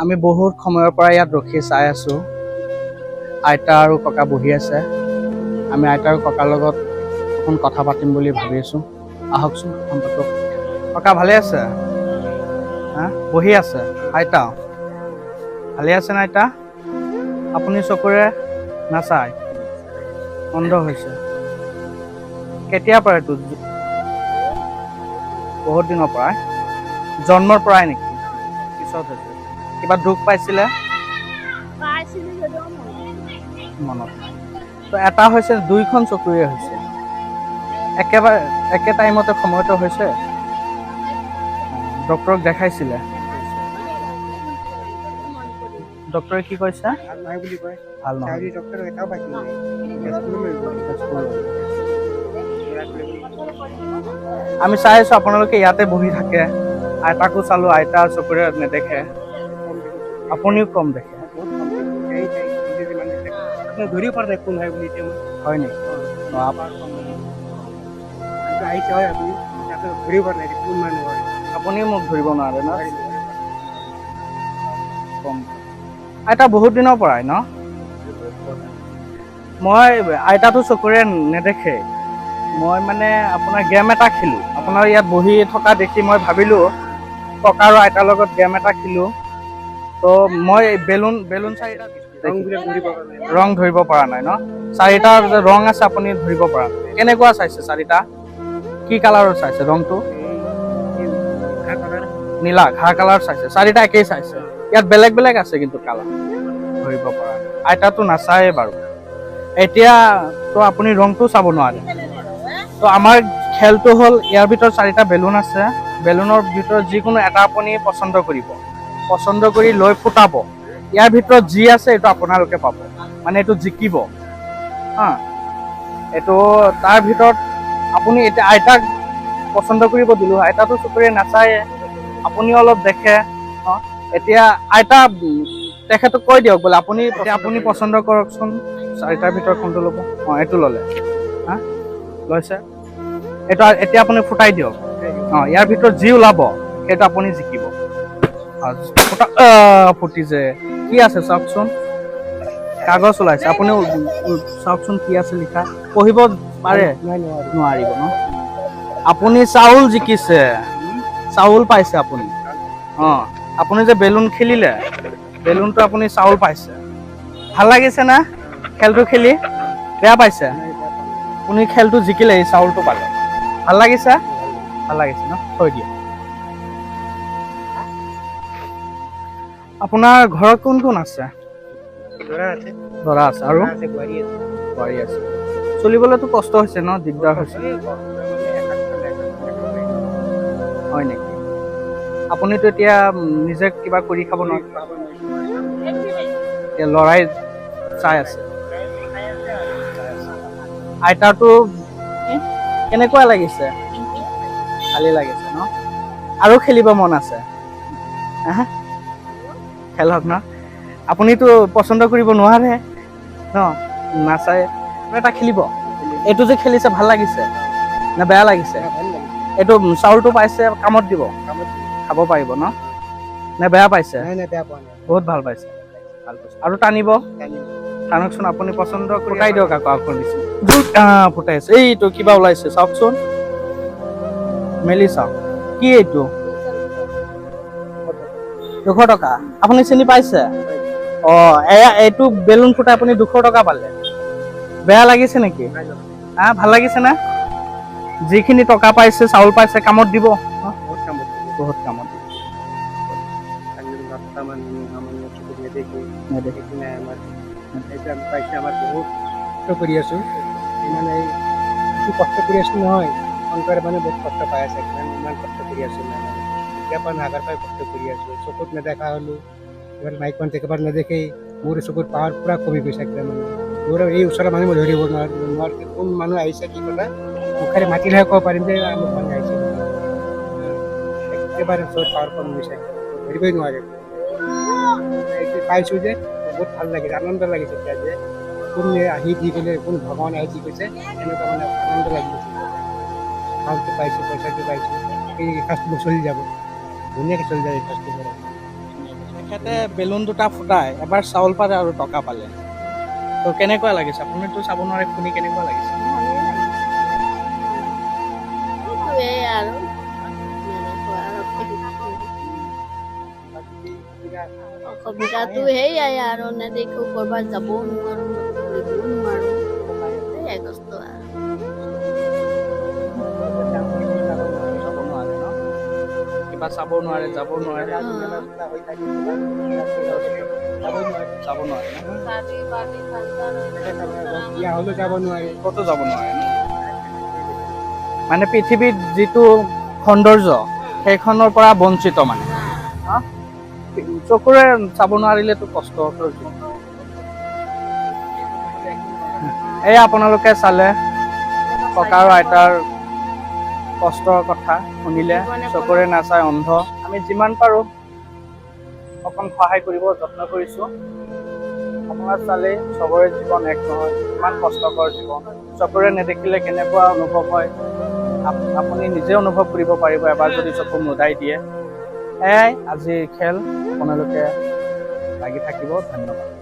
আমি বহুত সময়ৰ পৰা ইয়াত ৰখি চাই আছোঁ। আইতা আৰু ককা বহি আছে। আমি আইতা আৰু ককাৰ লগত অকণ কথা পাতিম বুলি ভাবি আছোঁ। আহকচোন কথা পাতোঁ। ককা ভালে আছে? হা বহি আছে আইতা? ভালে আছে না আইতা? আপুনি চকুৰে নাচায়? অন্ধ হৈছে। কেতিয়াৰ পৰা এইটো? বহুত দিনৰ পৰাই? জন্মৰ পৰাই নেকি? পিছত হৈছে। কিবা দুখ পাইছিলে? মনত নাই। তো এটা হৈছে, দুইখন চকুৰে হৈছে। একেবাৰে একে টাইমতে সময়তে হৈছে? ডক্তৰক দেখাইছিলে? ডক্তৰে কি কৈছে? ভাল নহয় বুলি কয়। ভাল নহয়। ডক্তৰক এটাও বাকী নাই। আমি চাই আছোঁ আপোনালোকে ইয়াতে বহি থাকে। আইতাকো চালোঁ, আইতা চকুৰে নেদেখে। আপুনিও কম দেখে। ধৰিব পৰা নাই কোন হয় বুলি এতিয়া। হয় নেকি? আহিছে হয় আপুনি ধৰিব পৰা নাই কোন মানুহ হয়। আপুনিও মোক ধৰিব নোৱাৰে ন? কম আইতা বহুত দিনৰ পৰাই ন? মই আইতাটো চকুৰে নেদেখে। মই মানে আপোনাৰ গেম এটা খেলোঁ। আপোনাৰ ইয়াত বহি থকা দেখি মই ভাবিলোঁ ককা আৰু আইতাৰ লগত গেম এটা খেলোঁ। তো মই বেলুন চাৰিটা ৰং ধৰিব পৰা নাই ন? চাৰিটা ৰং আছে আপুনি ধৰিব পৰা নাই। কেনেকুৱা চাইছে চাৰিটা? কি কালাৰৰ চাইছে ৰংটো? নীলা ঘাঁহ কালাৰ চাইছে। চাৰিটা একেই চাইছে। ইয়াত বেলেগ বেলেগ আছে কিন্তু কালাৰ ধৰিব পৰা নাই। আইতাটো নাচায়ে বাৰু। এতিয়া তো আপুনি ৰংটো চাব নোৱাৰে। তো আমাৰ খেলটো হ'ল ইয়াৰ ভিতৰত চাৰিটা বেলুন আছে। বেলুনৰ ভিতৰত যিকোনো এটা আপুনি পচন্দ কৰিব। পচন্দ কৰি লৈ ফুটাব। ইয়াৰ ভিতৰত যি আছে এইটো আপোনালোকে পাব। মানে এইটো জিকিব হা। এইটো তাৰ ভিতৰত আপুনি এতিয়া আইতাক পচন্দ কৰিব দিলোঁ। আইতাটো চকুৰে নাচায়ে। আপুনিও অলপ দেখে। এতিয়া আইতা তেখেতক কৈ দিয়ক বোলে আপুনি পচন্দ কৰকচোন। চাৰিটাৰ ভিতৰত কোনটো ল'ব? এইটো ল'লে হা লৈছে। এইটো এতিয়া আপুনি ফুটাই দিয়ক। ইয়াৰ ভিতৰত যি ওলাব সেইটো আপুনি জিকিব। ফুটিছে। কি আছে চাওকচোন। কাগজ ওলাইছে। আপুনি চাওকচোন কি আছে লিখা। পঢ়িব পাৰে? নোৱাৰিব ন? আপুনি চাউল জিকিছে। চাউল পাইছে আপুনি। আপুনি যে বেলুন খেলিলে, বেলুনটো আপুনি চাউল পাইছে। ভাল লাগিছে না খেলটো খেলি? বেয়া পাইছে? আপুনি খেলটো জিকিলে, এই চাউলটো পালে। ভাল লাগিছে? ভাল লাগিছে ন? থৈ দিয়ক। আপোনাৰ ঘৰত কোন কোন আছে? ল'ৰা আছে আৰু বোৱাৰী আছে। চলিবলৈতো কষ্ট হৈছে ন? দিগদাৰ হৈছে। হয় নেকি? আপুনিতো এতিয়া নিজে কিবা কৰি খাব নোৱাৰে। এতিয়া ল'ৰাই চাই আছে। আইতাৰটো কেনেকুৱা লাগিছে? ভালেই লাগিছে ন? আৰু খেলিব মন আছে? খেলক ন? আপুনিতো পচন্দ কৰিব নোৱাৰে ন? নাচায়। এটা খেলিব। এইটো যে খেলিছে ভাল লাগিছে নে বেয়া লাগিছে? এইটো চাউলটো পাইছে কামত দিব? খাব পাৰিব ন? নে বেয়া পাইছে? বহুত ভাল পাইছে। আৰু টানিব? টানকচোন। আপুনি পচন্দ ফুটাই দিয়ক আকৌ নিচিনা। ফুটাই আছে। এইটো কিবা ওলাইছে চাওকচোন। মেলি চাওক। কি এইটো? 200 টকা। আপুনি চিনি পাইছে? এইটো বেলুন ফুটাই আপুনি 200 টকা পালে। বেয়া লাগিছে নেকি? ভাল লাগিছে না? যিখিনি টকা পাইছে, চাউল পাইছে, কামত দিব? বহুত কামত দিব। কষ্ট কৰি আছো। মানে কষ্ট কৰি আছো নহয়। অন্তৰে মানে বহুত কষ্ট পাই আছে। ইমান কষ্ট কৰি আছো মানে। এতিয়াৰ পৰা নাগাৰ পৰাই কষ্ট কৰি আছো। চকুত নেদেখা হ'লো। মাইকখন একেবাৰে নেদেখেই। মোৰ চকুত পাৱাৰ পুৰা কমি গৈছে একদম মানে। মোৰ এই ওচৰৰ মানুহ মই ধৰিব নোৱাৰো। কোন মানুহ আহিছে কি কথা মুখেৰে মাতিলেহে ক'ব পাৰিম যে আমুক মানুহ আহিছে বুলি। একেবাৰে ওচৰত পাৱাৰ কমি গৈছে। ধৰিবই নোৱাৰে। এইটো পাইছো যে বহুত ভাল লাগিছে, আনন্দ লাগিছে এতিয়া যে কোন আহি দি গ'লে, কোন ভগৱানে আহি দি গৈছে, এনেকুৱা মানে আনন্দ লাগি গৈছে। চাউলটো পাইছো, পইচাটো পাইছো, এই কাজটো চলি যাব। ধুনীয়াকে চলি যায় এই কাজটো। তেখেতে বেলুন দুটা ফুটাই এবাৰ চাউল পালে আৰু টকা পালে তো কেনেকুৱা লাগিছে আপুনিতো চাব নোৱাৰে শুনি কেনেকুৱা লাগিছে সেইটোৱে আৰু এনেকুৱা আৰু অসুবিধাটো সেয়াই আৰু নেদেখো ক'ৰবাত যাবও নোৱাৰো কৰিবও নোৱাৰো সেয়াই কষ্ট আৰু যাব নোৱাৰে ন কিবা চাব নোৱাৰে যাব নোৱাৰে যাব নোৱাৰে ন? বিয়া হলেও যাব নোৱাৰে ক'তো যাব নোৱাৰে ন? মানে পৃথিৱীত যিটো সৌন্দৰ্য সেইখনৰ পৰা বঞ্চিত মানে হা? চকুৰে চাব নোৱাৰিলেতো কষ্ট এই আপোনালোকে চালে ককা আৰু আইতাৰ কষ্টৰ কথা শুনিলে চকুৰে নাচাই অন্ধ আমি যিমান পাৰো অকণ সহায় কৰিব যত্ন কৰিছো আপোনাৰ চালেই চবৰে জীৱন এক নহয় ইমান কষ্টকৰ জীৱন চকুৰে নেদেখিলে কেনেকুৱা অনুভৱ হয় আপুনি নিজে অনুভৱ কৰিব পাৰিব এবাৰ যদি চকু মুদাই দিয়ে এয়াই আজিৰ খেল আপোনালোকে লাগি থাকিব ধন্যবাদ